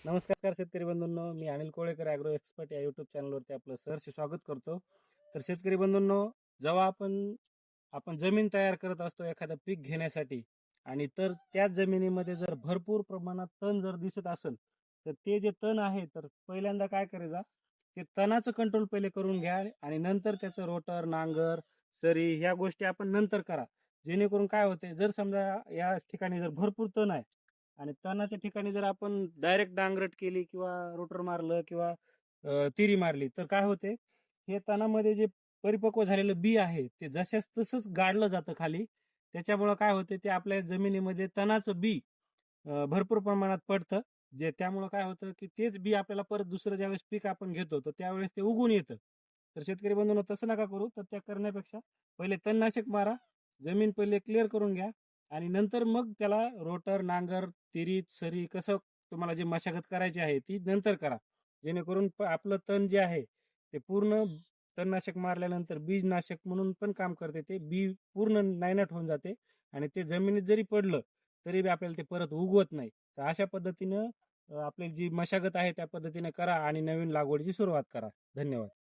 नमस्कार शेतकरी बंधूंनो, मी Anil Kolekar agro expert या यूट्यूब चॅनलवरती आपलं सहर्ष स्वागत करतो. तर शेतकरी बंधूंनो, जेव्हा आपण जमीन तयार करत असतो एखादं पीक घेण्यासाठी आणि तर त्याच जमिनीमध्ये जर भरपूर प्रमाणात तण जर दिसत असेल तर ते जे तण आहे तर पहिल्यांदा काय करायचं, ते तणाचं कंट्रोल पहिले करून घ्या आणि नंतर त्याचं रोटर, नांगर, सरी ह्या गोष्टी आपण नंतर करा. जेणेकरून काय होते, जर समजा या ठिकाणी जर भरपूर तण आहे आणि तणाच्या ठिकाणी जर आपण डायरेक्ट डांगरट केली किंवा रोटर मारलं किंवा तिरी मारली तर काय होते, हे तणामध्ये जे परिपक्व झालेलं बी आहे ते जशाच तसंच गाडलं जातं खाली. त्याच्यामुळं काय होते, ते आपल्या जमिनीमध्ये तणाचं बी भरपूर प्रमाणात पडतं. त्यामुळं काय होतं की तेच बी आपल्याला परत दुसरं ज्यावेळेस पीक आपण घेतो तर त्यावेळेस ते उगून येतं. तर शेतकरी बंधूंनो, तसं नका करू. तर त्या करण्यापेक्षा पहिले तणनाशक मारा, जमीन पहिले क्लिअर करून घ्या आणि नंतर मग त्याला रोटर, नांगर, तिरीत, सरी कसं तुम्हाला जे मशागत करायची आहे ती नंतर करा. जेणेकरून आपलं तण जे आहे ते पूर्ण तणनाशक मारल्यानंतर बीजनाशक म्हणून पण काम करते. ते बी पूर्ण नायनाट होऊन जाते आणि ते जमिनीत जरी पडलं तरी बी आपल्याला ते परत उगवत नाही. तर अशा पद्धतीनं आपली जी मशागत आहे त्या पद्धतीने करा आणि नवीन लागवडीची सुरुवात करा. धन्यवाद.